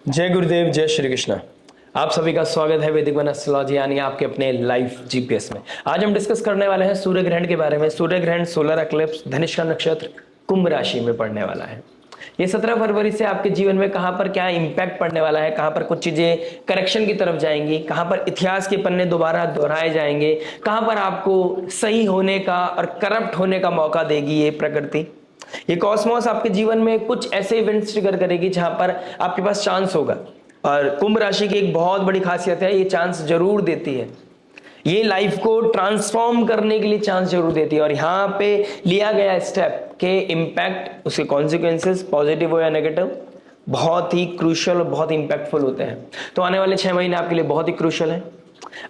जय गुरुदेव, जय श्री कृष्णा। आप सभी का स्वागत है वैदिक वन एस्ट्रोलॉजी यानी आपके अपने लाइफ जीपीएस में। आज हम डिस्कस करने वाले हैं सूर्य ग्रहण के बारे में। सूर्य ग्रहण सोलर एक्लिप्स धनिष्ठा नक्षत्र कुंभ राशि में पड़ने वाला है। ये 17 फरवरी से आपके जीवन में कहां पर क्या इंपैक्ट पड़ने वाला है, कहां पर कुछ चीजें करेक्शन की तरफ जाएंगी, कहां पर इतिहास के पन्ने दोबारा दोहराए जाएंगे, कहां पर आपको सही होने का और करप्ट होने का मौका देगी ये प्रकृति। ये कॉस्मोस आपके जीवन में कुछ ऐसे इवेंट्स ट्रिगर करेगी जहां पर आपके पास चांस होगा। और कुंभ राशि की एक बहुत बड़ी खासियत है, ये चांस जरूर देती है। ये लाइफ को ट्रांसफॉर्म करने के लिए चांस जरूर देती है। और यहाँ पे लिया गया स्टेप के इम्पैक्ट, उसके कॉन्सिक्वेंसेस पॉजिटिव हो या नेगेटिव, बहुत ही क्रूशियल और बहुत इंपैक्टफुल होते हैं। तो आने वाले 6 महीने आपके लिए बहुत ही क्रूशियल है।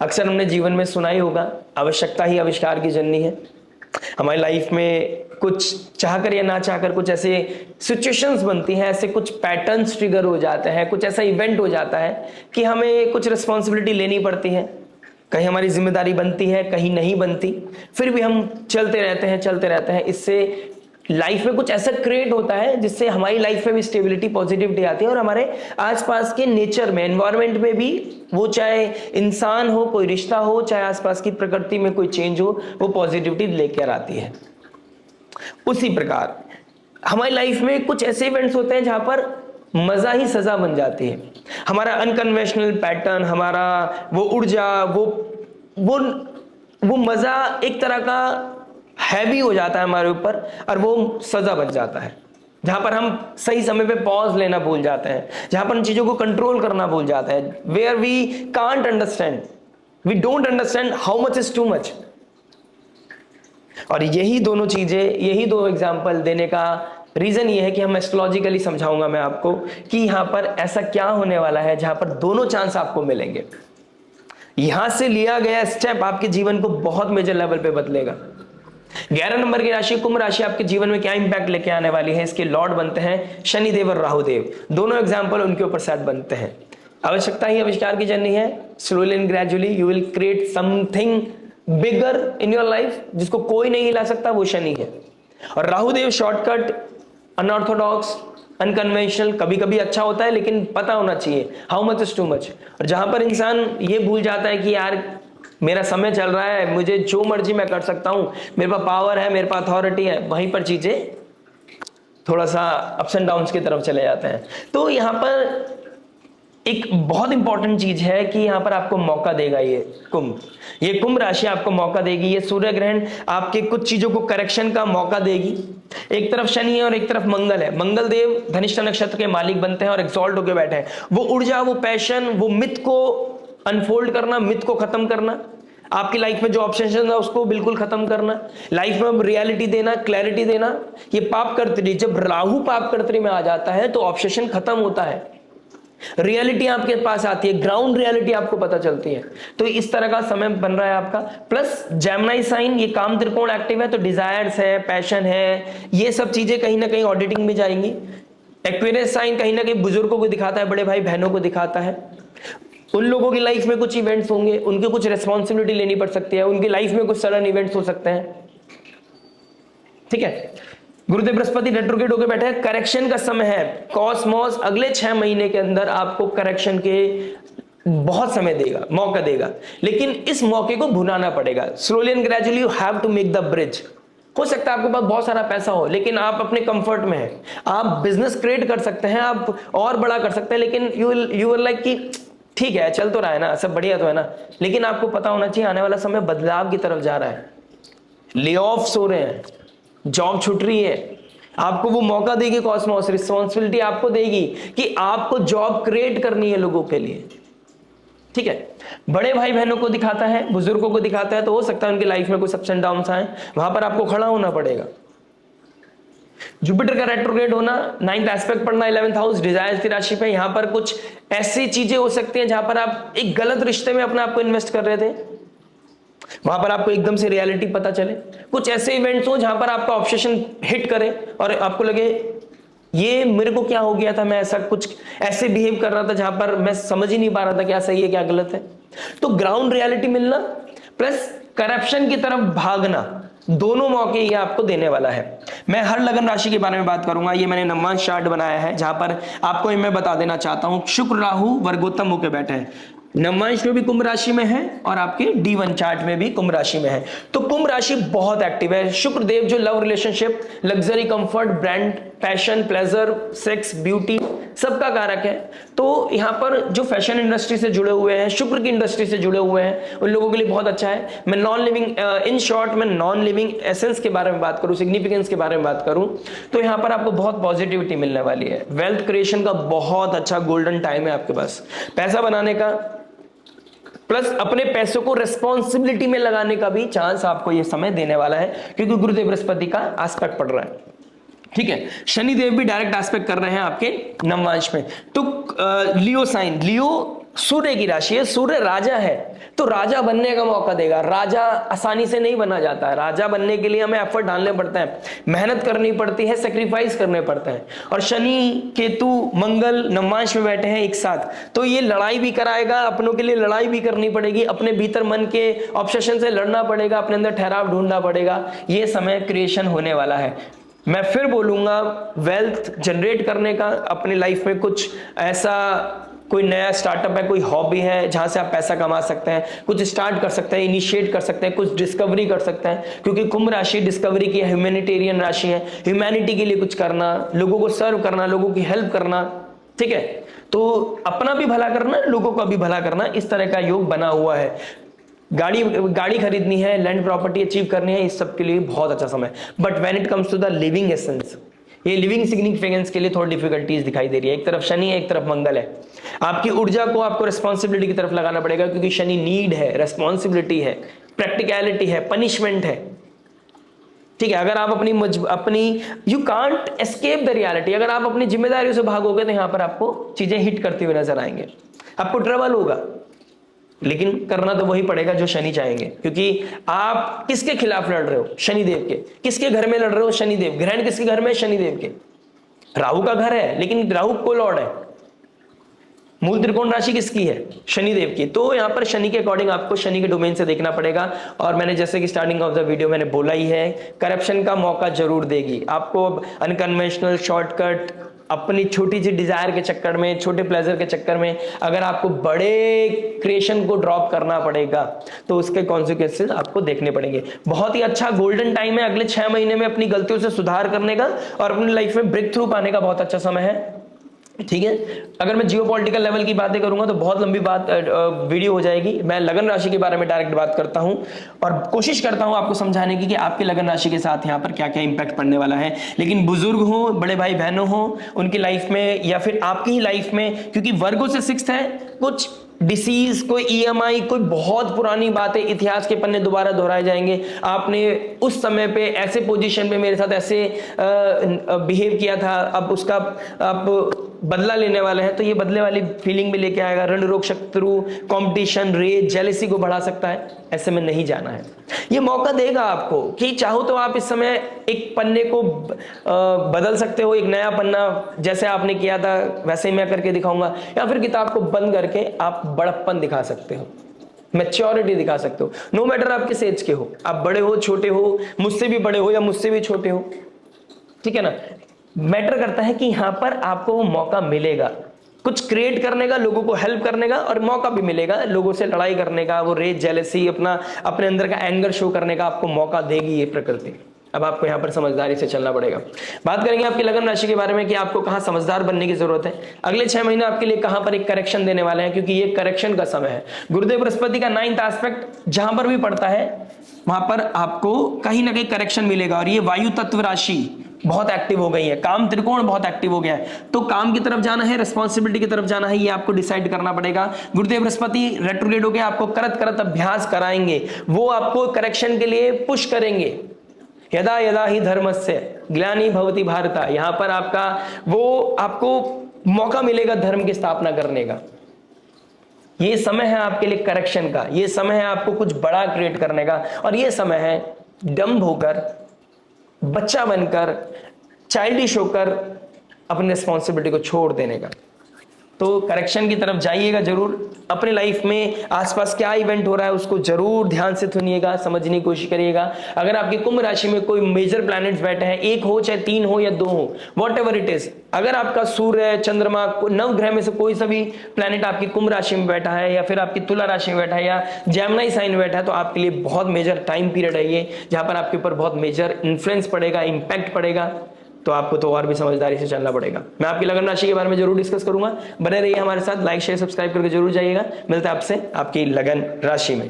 अक्सर हमने जीवन में सुना ही होगा, आवश्यकता ही आविष्कार की जननी है। हमारी लाइफ में कुछ चाहकर या ना चाहकर कुछ ऐसे सिचुएशंस बनती हैं, ऐसे कुछ पैटर्न्स ट्रिगर हो जाते हैं, कुछ ऐसा इवेंट हो जाता है कि हमें कुछ रिस्पॉन्सिबिलिटी लेनी पड़ती है। कहीं हमारी जिम्मेदारी बनती है, कहीं नहीं बनती, फिर भी हम चलते रहते हैं। इससे लाइफ में कुछ ऐसा क्रिएट होता है जिससे हमारी लाइफ में भी स्टेबिलिटी, पॉजिटिविटी आती है और हमारे आसपास के नेचर में, एनवायरनमेंट में भी, वो चाहे इंसान हो, कोई रिश्ता हो, चाहे आसपास की प्रकृति में कोई चेंज हो, वो पॉजिटिविटी लेकर आती है। उसी प्रकार हमारी लाइफ में कुछ ऐसे इवेंट्स होते हैं जहां पर मजा ही सजा बन जाती है। हमारा अनकन्वेंशनल पैटर्न, हमारा वो ऊर्जा, वो मजा एक तरह का हैवी हो जाता है हमारे ऊपर और वो सजा बन जाता है। जहां पर हम सही समय पे पॉज लेना भूल जाते हैं, जहां पर इन चीजों को कंट्रोल करना भूल जाते हैं, where we can't understand, we don't understand how much is too much. और यही दोनों चीजें, यही दो एग्जाम्पल देने का रीजन ये है कि हम एस्ट्रोलॉजिकली समझाऊंगा मैं आपको कि यहां पर ऐसा क्या होने वाला है जहां पर दोनों चांस आपको मिलेंगे। यहां से लिया गया स्टेप आपके जीवन को बहुत मेजर लेवल पे बदलेगा। 11 नंबर की राशि कुंभ राशि आपके जीवन में क्या इंपैक्ट लेके आने वाली है, इसके लॉर्ड बनते हैं शनिदेव और राहुदेव। दोनों एग्जाम्पल उनके ऊपर सेट बनते हैं। आवश्यकता ही आविष्कार की जर्नी है। Slowly and gradually you will create something bigger in your life, जिसको कोई नहीं हिला सकता, वो शनि है। और राहुदेव शॉर्टकट, अनऑर्थोडॉक्स, अनकन्वेंशनल, कभी कभी अच्छा होता है लेकिन पता होना चाहिए how much is too much. और जहां पर इंसान ये भूल जाता है कि यार मेरा समय चल रहा है, मुझे जो मर्जी मैं कर सकता हूं, मेरे पास पावर है, मेरे पास अथॉरिटी है, वहीं पर चीजें थोड़ा सा अप्स एंड डाउन्स की तरफ चले जाते हैं। तो यहां पर एक बहुत इंपॉर्टेंट चीज है कि यहां पर आपको मौका देगा ये कुंभ राशि आपको मौका देगी। ये सूर्य ग्रहण आपके कुछ चीजों को करेक्शन का मौका देगी। एक तरफ शनि है और एक तरफ मंगल है। मंगल देव धनिष्ठा नक्षत्र के मालिक बनते हैं और एक्सॉल्ट होकर बैठे हैं। वो ऊर्जा, वो पैशन, वो मिथ को अनफोल्ड करना, मिथ को खत्म करना, आपकी लाइफ में जो ऑब्सेशन है उसको बिल्कुल खत्म करना, लाइफ में रियलिटी देना, क्लैरिटी देना। ये पाप कर्तरी, जब राहु पाप कर्तरी में आ जाता है तो ऑब्सेशन खत्म होता है, रियलिटी आपके पास आती है, ग्राउंड रियलिटी आपको पता चलती है। तो इस तरह का समय बन रहा है आपका। प्लस जेमिनी साइन, ये काम त्रिकोण एक्टिव है तो डिजायर्स है, पैशन है, ये सब चीजें कहीं ना कहीं ऑडिटिंग में जाएंगी। एक्वेरियस साइन कहीं ना कहीं बुजुर्गों को दिखाता है, बड़े भाई बहनों को दिखाता है। उन लोगों की लाइफ में कुछ इवेंट्स होंगे, उनके कुछ रेस्पॉन्सिबिलिटी लेनी पड़ सकती है, उनकी लाइफ में कुछ सडन इवेंट्स हो सकते हैं। ठीक है, गुरुदेव बृहस्पति रेट्रोग्रेड होकर बैठे हैं, करेक्शन का समय है। कॉस्मोस अगले 6 महीने के अंदर आपको करेक्शन के बहुत समय देगा, मौका देगा, लेकिन इस मौके को भुनाना पड़ेगा। Slowly and gradually you have to make the bridge. हो सकता है आपके पास बहुत सारा पैसा हो लेकिन आप अपने कंफर्ट में हैं, आप बिजनेस क्रिएट कर सकते हैं, आप और बड़ा कर सकते हैं, लेकिन यू विल लाइक कि ठीक है चल तो रहा है ना, सब बढ़िया तो है ना, लेकिन आपको पता होना चाहिए आने वाला समय बदलाव की तरफ जा रहा है। ले ऑफ्स हो रहे हैं, जॉब छूट रही है, आपको वो मौका देगी कॉस्मोस, रिस्पॉन्सिबिलिटी आपको देगी कि आपको जॉब क्रिएट करनी है लोगों के लिए। ठीक है, बड़े भाई बहनों को दिखाता है, बुजुर्गों को दिखाता है, तो हो सकता है उनकी लाइफ में कुछ अप्स एंड डाउन्स आए, वहां पर आपको खड़ा होना पड़ेगा। जुपिटर का रेट्रोग्रेड होना, 9th एस्पेक्ट पढ़ना 11th हाउस डिजायर्स की राशि पे, यहां पर कुछ ऐसी चीजें हो सकती हैं जहां पर आप एक गलत रिश्ते में अपने आप को इन्वेस्ट कर रहे थे, वहां पर आपको एकदम से रियलिटी पता चले। कुछ ऐसे इवेंट्स हो जहां पर आपका ऑब्सेशन हिट करे और आपको लगे ये मेरे को क्या हो गया था, मैं ऐसे बिहेव कर रहा था जहां पर मैं समझ ही नहीं पा रहा था क्या सही है क्या गलत है। तो ग्राउंड रियलिटी मिलना प्लस करप्शन की तरफ भागना, दोनों मौके ये आपको देने वाला है। मैं हर लगन राशि के बारे में बात करूंगा। ये मैंने नवमांश चार्ट बनाया है जहां पर आपको मैं बता देना चाहता हूं, शुक्र राहु वर्गोत्तम होकर बैठे हैं। नवमांश में भी कुंभ राशि में है और आपके D1 चार्ट में भी कुंभ राशि में है। तो कुंभ राशि बहुत एक्टिव है। शुक्र देव जो love, relationship, luxury, comfort, brand, passion, pleasure, sex, beauty सबका कारक है। तो यहां पर जो फैशन इंडस्ट्री से जुड़े हुए हैं, शुक्र की इंडस्ट्री से जुड़े हुए हैं, उन लोगों के लिए बहुत अच्छा है। मैं नॉन लिविंग, इन शॉर्ट मैं नॉन लिविंग एसेंस के बारे में बात करूं, सिग्निफिकेंस के बारे में बात करूं, तो यहां पर आपको बहुत पॉजिटिविटी मिलने वाली है। वेल्थ क्रिएशन का बहुत अच्छा गोल्डन टाइम है आपके पास, पैसा बनाने का, प्लस अपने पैसों को रेस्पॉन्सिबिलिटी में लगाने का भी चांस आपको यह समय देने वाला है, क्योंकि गुरुदेव बृहस्पति का एस्पेक्ट पड़ रहा है। ठीक है, शनिदेव भी डायरेक्ट एस्पेक्ट कर रहे हैं आपके नवमांश में। तो लियो साइन, लियो सूर्य की राशि है, सूर्य राजा है, तो राजा बनने का मौका देगा। राजा आसानी से नहीं बना जाता है। राजा बनने के लिए हमें एफर्ट डालने पड़ते हैं, मेहनत करनी पड़ती है, सेक्रीफाइस करने पड़ते हैं। और शनि, केतु, मंगल नवमांश में बैठे हैं एक साथ, तो ये लड़ाई भी कराएगा, अपनों के लिए लड़ाई भी करनी पड़ेगी, अपने भीतर मन के ऑब्सेशन से लड़ना पड़ेगा, अपने अंदर ठहराव ढूंढना पड़ेगा। ये समय क्रिएशन होने वाला है। मैं फिर बोलूंगा, वेल्थ जनरेट करने का, अपनी लाइफ में कुछ ऐसा कोई नया स्टार्टअप है, कोई हॉबी है जहां से आप पैसा कमा सकते हैं, कुछ स्टार्ट कर सकते हैं, इनिशिएट कर सकते हैं, कुछ डिस्कवरी कर सकते हैं, क्योंकि कुंभ राशि डिस्कवरी की ह्यूमैनिटेरियन राशि है। ह्यूमैनिटी के लिए कुछ करना, लोगों को सर्व करना, लोगों की हेल्प करना, ठीक है, तो अपना भी भला करना, लोगों का भी भला करना, इस तरह का योग बना हुआ है। गाड़ी खरीदनी है, लैंड प्रॉपर्टी अचीव करनी है, इस सब के लिए बहुत अच्छा समय। But when it comes to the living essence, ये लिविंग सिग्निफिकेंस के लिए थोड़ी डिफिकल्टीज दिखाई दे रही है। एक तरफ शनि है, एक तरफ मंगल है। आपकी ऊर्जा को आपको रिस्पॉन्सिबिलिटी की तरफ लगाना पड़ेगा, क्योंकि शनि नीड है, रिस्पॉन्सिबिलिटी है, प्रैक्टिकलिटी है, पनिशमेंट है। ठीक है, अगर आप अपनी you can't escape the reality, अगर आप अपनी जिम्मेदारियों से भागोगे तो यहां पर आपको चीजें हिट करते हुए नजर आएंगे, आपको ट्रबल होगा, लेकिन करना तो वही पड़ेगा जो शनि चाहेंगे। क्योंकि आप किसके खिलाफ लड़ रहे हो? शनिदेव के। किसके घर में लड़ रहे हो? शनिदेव। ग्रहण किसके घर में? शनिदेव के। राहु का घर है, लेकिन राहु को लॉर्ड है। मूल त्रिकोण राशि किसकी है? शनिदेव की। तो यहां पर शनि के अकॉर्डिंग आपको शनि के डोमेन से देखना पड़ेगा। और मैंने जैसे कि स्टार्टिंग ऑफ द वीडियो मैंने बोला ही है, करप्शन का मौका जरूर देगी आपको। अनकन्वेंशनल शॉर्टकट, अपनी छोटी सी डिजायर के चक्कर में, छोटे प्लेजर के चक्कर में अगर आपको बड़े क्रिएशन को ड्रॉप करना पड़ेगा, तो उसके कॉन्सिक्वेंसेस आपको देखने पड़ेंगे। बहुत ही अच्छा गोल्डन टाइम है अगले 6 महीने में अपनी गलतियों से सुधार करने का और अपनी लाइफ में ब्रेक थ्रू पाने का बहुत अच्छा समय है। ठीक है, अगर मैं जियोपॉलिटिकल लेवल की बातें करूंगा तो बहुत लंबी वीडियो हो जाएगी। मैं लगन राशि के बारे में डायरेक्ट बात करता हूं और कोशिश करता हूं आपको समझाने की कि आपके लगन राशि के साथ यहां पर क्या क्या इंपैक्ट पड़ने वाला है। लेकिन बुजुर्ग हो, बड़े भाई बहनों हो, उनकी लाइफ में या फिर आपकी ही लाइफ में, क्योंकि वर्गों से 6 है, कुछ डिसीज, कोई EMI, कोई बहुत पुरानी बातें, इतिहास के पन्ने दोबारा दोहराए जाएंगे। आपने उस समय पे ऐसे पोजीशन पे मेरे साथ ऐसे बिहेव किया था, अब उसका आप बदला लेने वाले हैं, तो ये बदले वाली फीलिंग भी लेके आएगा। रण रोग, शत्रु, कंपटीशन, रेज, जेलसी को बढ़ा सकता है। ऐसे में नहीं जाना है। ये मौका देगा आपको कि चाहो तो आप इस समय एक पन्ने को बदल सकते हो, एक नया पन्ना जैसे आपने किया था वैसे ही मैं करके दिखाऊंगा, या फिर किताब को बंद करके आप बड़प्पन दिखा सकते हो, मैच्योरिटी दिखा सकते हो। नो मैटर आप किस एज के हो, आप बड़े हो, छोटे हो, मुझसे भी बड़े हो या मुझसे भी छोटे हो, ठीक है ना। मैटर करता है कि यहां पर आपको वो मौका मिलेगा कुछ क्रिएट करने का, लोगों को हेल्प करने का, और मौका भी मिलेगा लोगों से लड़ाई करने का, वो रेज, जेलसी, अपने अंदर का एंगर शो करने का आपको मौका देगी ये प्रकृति। अब आपको यहां पर समझदारी से चलना पड़ेगा। बात करेंगे आपकी लगन राशि के बारे में कि आपको कहां समझदार बनने की जरूरत है। अगले 6 महीने आपके लिए कहां पर एक करेक्शन देने वाले हैं, क्योंकि ये करेक्शन का समय है। गुरुदेव बृहस्पति का 9th एस्पेक्ट जहां पर भी पड़ता है वहां पर आपको कहीं ना कहीं करेक्शन मिलेगा। और ये वायु तत्व राशि बहुत एक्टिव हो गई है, काम त्रिकोण बहुत एक्टिव हो गया है, तो काम की तरफ जाना है, रिस्पॉन्सिबिलिटी की तरफ जाना है, ये आपको डिसाइड करना पड़ेगा। गुरुदेव बृहस्पति रेट्रोग्रेड होकर आपको करत करत अभ्यास कराएंगे, वो आपको करेक्शन के लिए पुश करेंगे। यदा यदा ही धर्मस्य ग्लानि भवति भारत, यहां पर आपको मौका मिलेगा धर्म की स्थापना करने का। ये समय है आपके लिए करेक्शन का, ये समय है आपको कुछ बड़ा क्रिएट करने का, और ये समय है डम्ब होकर, बच्चा बनकर, चाइल्डिश होकर अपनी रिस्पॉन्सिबिलिटी को छोड़ देने का। तो करेक्शन की तरफ जाइएगा जरूर। अपने लाइफ में आसपास क्या इवेंट हो रहा है उसको जरूर ध्यान से सुनिएगा, समझने की कोशिश करिएगा। अगर आपकी कुंभ राशि में कोई मेजर प्लैनेट्स बैठे हैं, एक हो चाहे 3 हो या 2 हो, वॉट एवर इट इज, अगर आपका सूर्य, चंद्रमा, नवग्रह में से कोई सा भी प्लैनेट आपकी कुंभ राशि में बैठा है या फिर आपकी तुला राशि में बैठा है या जेमिनी साइन में बैठा है, तो आपके लिए बहुत मेजर टाइम पीरियड है ये, जहां पर आपके ऊपर बहुत मेजर इन्फ्लुएंस पड़ेगा, इंपैक्ट पड़ेगा। तो आपको तो और भी समझदारी से चलना पड़ेगा। मैं आपकी लगन राशि के बारे में जरूर डिस्कस करूंगा, बने रहिए हमारे साथ, लाइक शेयर सब्सक्राइब करके जरूर जाइएगा। मिलता है आपसे आपकी लगन राशि में।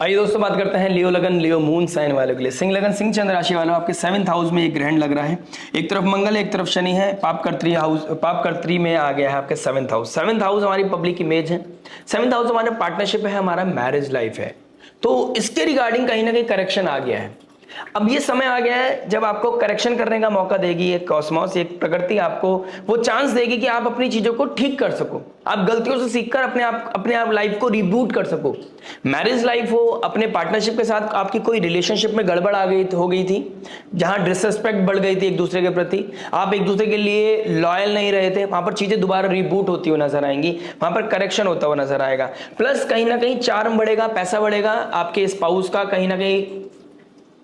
आइए दोस्तों बात करते हैं लियो लगन, लियो मून साइन वालों के लिए। सिंह लगन, सिंह चंद्र राशि वालों, आपके 7th हाउस में एक ग्रहण लग रहा है। एक तरफ मंगल, एक तरफ शनि है। पापकर्त्री में आ गया है आपके 7th हाउस। 7th हाउस हमारी पब्लिक इमेज है, 7th हाउस हमारा पार्टनरशिप है, हमारा मैरिज लाइफ है। तो इसके रिगार्डिंग कहीं ना कहीं करेक्शन आ गया है। अब ये समय आ गया है जब आपको करेक्शन करने का मौका देगी एक कॉस्मोस, एक प्रकृति आपको वो चांस देगी कि आप अपनी चीजों को ठीक कर सको, आप गलतियों से सीखकर अपने आप लाइफ को रिबूट कर सको। मैरिज लाइफ हो, अपने पार्टनरशिप के साथ आपकी कोई रिलेशनशिप में गड़बड़ हो गई थी, जहां डिसरिस्पेक्ट बढ़ गई थी एक दूसरे के प्रति, आप एक दूसरे के लिए लॉयल नहीं रहे थे, वहां पर चीजें दोबारा रिबूट होती हुई नजर आएंगी, वहां पर करेक्शन होता हुआ नजर आएगा। प्लस कहीं ना कहीं चार्म बढ़ेगा, पैसा बढ़ेगा, आपके स्पाउस का कहीं ना कहीं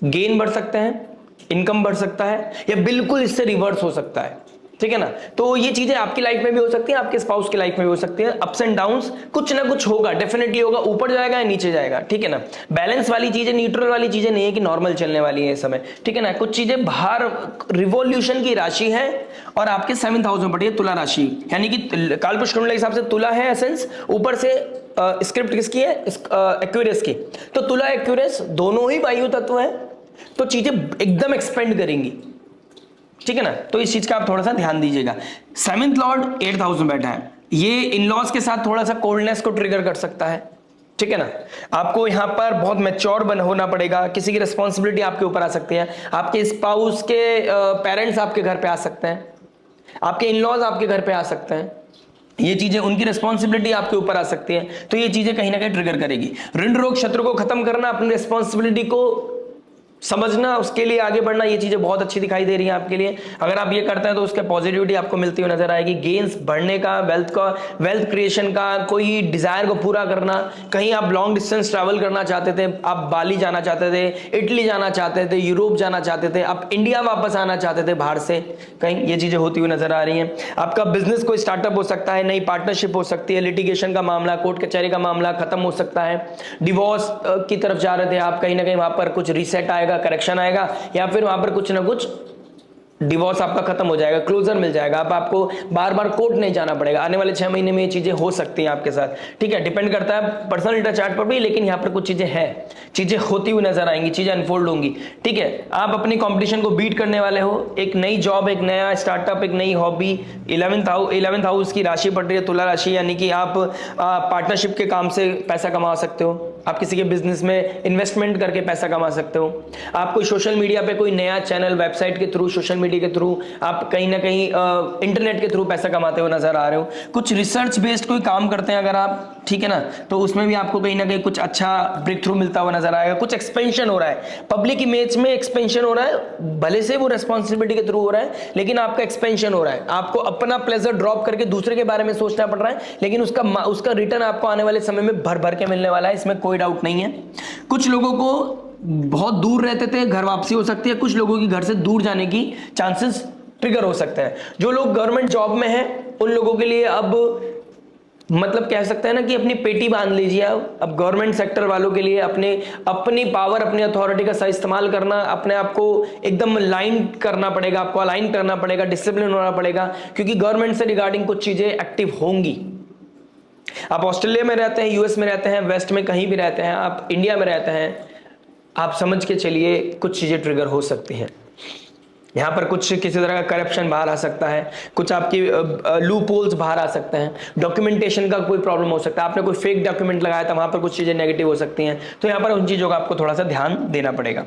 गेन बढ़ सकते हैं, इनकम बढ़ सकता है, या बिल्कुल इससे रिवर्स हो सकता है। ठीक है ना, तो ये चीजें आपकी लाइफ में भी हो सकती है, आपके स्पाउस की लाइफ में भी हो सकती है। अप्स एंड डाउन्स कुछ ना कुछ होगा, डेफिनेटली होगा, ऊपर जाएगा या नीचे जाएगा। ठीक है ना, बैलेंस वाली चीजें, न्यूट्रल वाली चीजें नहीं है कि नॉर्मल चलने वाली है इस समय। ठीक है ना, कुछ चीजें बाहर रिवॉल्यूशन की राशि है और आपके 7th हाउस में पड़ी है तुला राशि, यानी कि कालपुरुष कुंडली के हिसाब से तुला है एसेंस, ऊपर से स्क्रिप्ट किसकी है, एक्वेरियस की। तो तुला एक्वेरियस दोनों ही वायु तत्व है, तो चीजें एकदम एक्सपेंड करेंगी। ठीक है ना, तो इस चीज का आप थोड़ा सा ध्यान दीजिएगा। 7th लॉर्ड 8th हाउस में बैठा है, ये इन लॉज के साथ थोड़ा सा कोल्डनेस को ट्रिगर कर सकता है। ठीक है ना, आपको यहां पर बहुत मैच्योर होना पड़ेगा, किसी की रिस्पॉन्सिबिलिटी आपके ऊपर आ सकती है, आपके स्पाउस के पेरेंट्स आपके घर पे आ सकते हैं, आपके इन लॉज आपके घर पे आ सकते हैं, ये चीजें उनकी रिस्पॉन्सिबिलिटी आपके ऊपर आ सकती है, तो ये चीजें कहीं ना कहीं ट्रिगर करेगी। ऋण रोग शत्रु को खत्म करना, अपनी रिस्पॉन्सिबिलिटी को समझना, उसके लिए आगे बढ़ना, ये चीजें बहुत अच्छी दिखाई दे रही हैं आपके लिए। अगर आप ये करते हैं तो उसके पॉजिटिविटी आपको मिलती हुई नजर आएगी। गेन्स बढ़ने का, वेल्थ क्रिएशन का, कोई डिजायर को पूरा करना, कहीं आप लॉन्ग डिस्टेंस ट्रैवल करना चाहते थे, आप बाली जाना चाहते थे, इटली जाना चाहते थे, यूरोप जाना चाहते थे, आप इंडिया वापस आना चाहते थे बाहर से, कहीं ये चीजें होती हुई नजर आ रही हैं। आपका बिजनेस कोई स्टार्टअप हो सकता है, नई पार्टनरशिप हो सकती है, लिटिगेशन का मामला, कोर्ट कचहरी का मामला खत्म हो सकता है, डिवोर्स की तरफ जा रहे थे आप, कहीं ना कहीं वहां पर कुछ रीसेट आएगा, करेक्शन आएगा, या फिर वहां पर कुछ ना कुछ डिवोर्स आपका खत्म हो जाएगा, क्लोजर मिल जाएगा, अब आपको बार बार कोर्ट नहीं जाना पड़ेगा। आने वाले 6 महीने में ये चीजें हो सकती हैं आपके साथ। ठीक है, डिपेंड करता है पर्सनल डेटा चार्ट पर भी, लेकिन यहाँ पर कुछ चीजें हैं, चीजें होती हुई नजर आएंगी, चीजें अनफोल्ड होंगी। ठीक है, आप अपनी कंपटीशन को बीट करने वाले हो, एक नई जॉब, एक नया स्टार्टअप, एक नई हॉबी। 11th हाउस की राशि पड़ रही है तुला राशि, यानी कि आप पार्टनरशिप के काम से पैसा कमा सकते हो, आप किसी के बिजनेस में इन्वेस्टमेंट करके पैसा कमा सकते हो, आप कोई सोशल मीडिया पे कोई नया चैनल, वेबसाइट के थ्रू, सोशल मीडिया के थ्रू, आप कहीं ना कहीं इंटरनेट के थ्रू पैसा कमाते हुए नजर आ रहे हो, कुछ रिसर्च बेस्ड कोई काम करते हैं अगर आप, ठीक है ना, तो उसमें भी आपको कहीं ना कहीं कुछ अच्छा ब्रेक थ्रू मिलता हुआ नजर आएगा। कुछ एक्सपेंशन हो रहा है, पब्लिक इमेज में एक्सपेंशन हो रहा है, भले से वो रेस्पॉन्सिबिलिटी के थ्रू हो रहा है, लेकिन आपका एक्सपेंशन हो रहा है, आपको अपना प्लेजर ड्रॉप करके दूसरे के बारे में सोचना पड़ रहा है, लेकिन उसका रिटर्न आपको आने वाले समय में भर भर के मिलने वाला है, इसमें कोई डाउट नहीं है। कुछ लोगों को बहुत दूर रहते थे, घर वापसी हो सकती है, कुछ लोगों की घर से दूर जाने की चांसेस ट्रिगर हो सकते हैं। जो लोग गवर्नमेंट जॉब में हैं उन लोगों के लिए अब मतलब कह सकते हैं ना कि अपनी पेटी बांध लीजिए। अब गवर्नमेंट सेक्टर वालों के लिए अपनी पावर, अपनी अथॉरिटी का सही इस्तेमाल करना, अपने आप को एकदम लाइन करना पड़ेगा, आपको अलाइन करना पड़ेगा, डिसिप्लिन होना पड़ेगा, क्योंकि गवर्नमेंट से रिगार्डिंग कुछ चीजें एक्टिव होंगी। आप ऑस्ट्रेलिया में रहते हैं, यूएस में रहते हैं, वेस्ट में कहीं भी रहते हैं, आप इंडिया में रहते हैं, आप समझ के चलिए कुछ चीजें ट्रिगर हो सकती हैं। यहां पर कुछ किसी तरह का करप्शन बाहर आ सकता है, कुछ आपकी लूप होल्स बाहर आ सकते हैं, डॉक्यूमेंटेशन का कोई प्रॉब्लम हो सकता है, आपने कोई फेक डॉक्यूमेंट लगाया था, वहां पर कुछ चीजें नेगेटिव हो सकती हैं, तो यहां पर उन चीजों का आपको थोड़ा सा ध्यान देना पड़ेगा।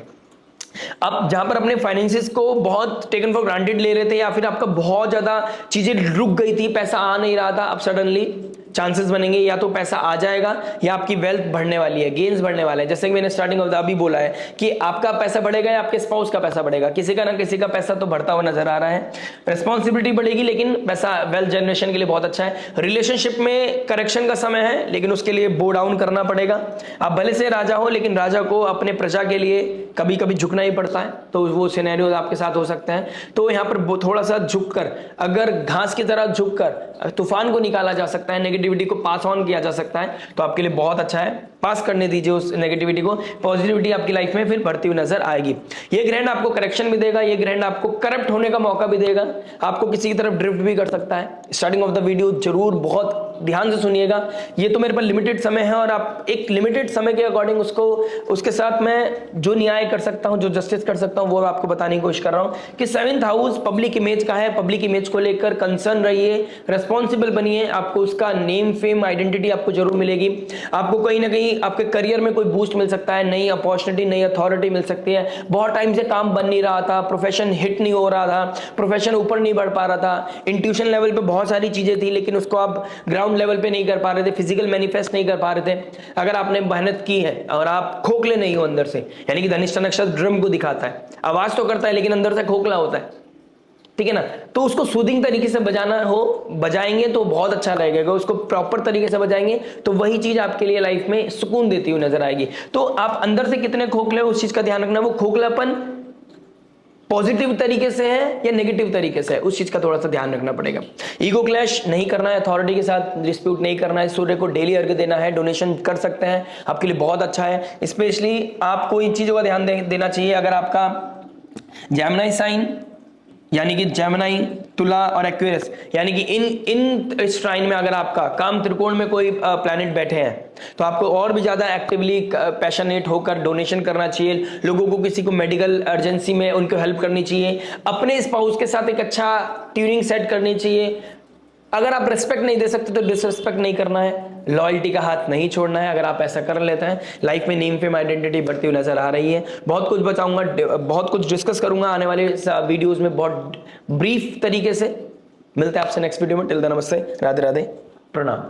आप जहां पर अपने फाइनेंसेस को बहुत टेकन फॉर ग्रांटेड ले रहे थे, या फिर आपका बहुत ज्यादा चीजें रुक गई थी, पैसा आ नहीं रहा था, अब सडनली चांसेस बनेंगे, या तो पैसा आ जाएगा या आपकी वेल्थ बढ़ने वाली है, गेन्स बढ़ने वाला है। जैसे कि मैंने स्टार्टिंग ऑफ द अभी बोला है कि आपका पैसा बढ़ेगा या आपके स्पाउस का पैसा बढ़ेगा, किसी का ना किसी का पैसा तो बढ़ता हुआ नजर आ रहा है। रिस्पॉन्सिबिलिटी बढ़ेगी लेकिन पैसा वेल्थ जनरेशन के लिए बहुत अच्छा है। रिलेशनशिप में करेक्शन का समय है लेकिन उसके लिए बो डाउन करना पड़ेगा। आप भले से राजा हो लेकिन राजा को अपने प्रजा के लिए कभी कभी झुकना ही पड़ता है, तो वो सिनेरियो आपके साथ हो सकते हैं। तो यहाँ पर थोड़ा सा झुककर, अगर घास की तरह झुककर तूफान को निकाला जा सकता है, नेगेटिविटी को पास ऑन किया जा सकता है, तो आपके लिए बहुत अच्छा है। पास करने दीजिए उस नेगेटिविटी को, पॉजिटिविटी आपकी लाइफ में फिर बढ़ती हुई नजर आएगी। ये ग्रहण आपको करेक्शन भी देगा, ये ग्रहण आपको करप्ट होने का मौका भी देगा, आपको किसी की तरफ ड्रिफ्ट भी कर सकता है। स्टार्टिंग ऑफ द वीडियो जरूर बहुत ध्यान से सुनिएगा, ये तो मेरे पास लिमिटेड समय है और आप एक लिमिटेड समय के अकॉर्डिंग उसके साथ मैं जो न्याय कर सकता हूं, जो जस्टिस कर सकता हूं, वो आपको बताने की कोशिश कर रहा हूं कि 7th हाउस पब्लिक इमेज का है। पब्लिक इमेज को लेकर कंसर्न रहिए, रेस्पॉन्सिबल बनिए, आपको उसका नेम फेम आइडेंटिटी आपको जरूर मिलेगी। आपको कहीं ना कहीं आपके करियर में कोई बूस्ट मिल सकता है, नई अपॉर्चुनिटी, नई अथॉरिटी मिल सकती है। बहुत टाइम से काम बन नहीं रहा था, प्रोफेशन हिट नहीं हो रहा था, प्रोफेशन ऊपर नहीं बढ़ पा रहा था, इंट्यूशन लेवल पे बहुत सारी चीजें थी लेकिन उसको आप ग्राउंड लेवल पे नहीं कर पा रहे थे, फिजिकल मैनिफेस्ट नहीं कर पा रहे थे। अगर आपने मेहनत की है और आप खोखले नहीं हो अंदर से, यानी कि धनिष्ठा नक्षत्र ड्रम को दिखाता है, आवाज तो करता है लेकिन अंदर से खोखला होता है, ठीक है ना, तो उसको सूदिंग तरीके से बजाना हो, बजाएंगे तो बहुत अच्छा रहेगा। उसको प्रॉपर तरीके से बजाएंगे तो वही चीज आपके लिए लाइफ में सुकून देती हुई नजर आएगी। तो आप अंदर से कितने खोखले हो उस चीज का ध्यान रखना। वो खोखलापन पॉजिटिव तरीके से है या नेगेटिव तरीके से है, उस चीज का थोड़ा सा ध्यान रखना पड़ेगा। ईगो क्लैश नहीं करना है, अथॉरिटी के साथ डिस्प्यूट नहीं करना है, सूर्य को डेली अर्घ्य देना है, डोनेशन कर सकते हैं, आपके लिए बहुत अच्छा है। स्पेशली आपको इन चीजों का ध्यान देना चाहिए। अगर आपका जेमिनी साइन यानी कि जेमिनी, तुला और एक्वेरियस, यानी कि इन श्राइन में अगर आपका काम त्रिकोण में कोई प्लैनेट बैठे हैं तो आपको और भी ज्यादा एक्टिवली पैशनेट होकर डोनेशन करना चाहिए। लोगों को, किसी को मेडिकल अर्जेंसी में उनको हेल्प करनी चाहिए, अपने स्पाउस के साथ एक अच्छा ट्यूनिंग सेट करनी चाहिए। अगर आप रिस्पेक्ट नहीं दे सकते तो डिसरिस्पेक्ट नहीं करना है, लॉयल्टी का हाथ नहीं छोड़ना है। अगर आप ऐसा कर लेते हैं, लाइफ में नेम फेम आइडेंटिटी बढ़ती हुई नजर आ रही है। बहुत कुछ बताऊंगा, बहुत कुछ डिस्कस करूंगा आने वाले वीडियोस में, बहुत ब्रीफ तरीके से। मिलते हैं आपसे नेक्स्ट वीडियो में। टिल देन नमस्ते, राधे राधे, प्रणाम।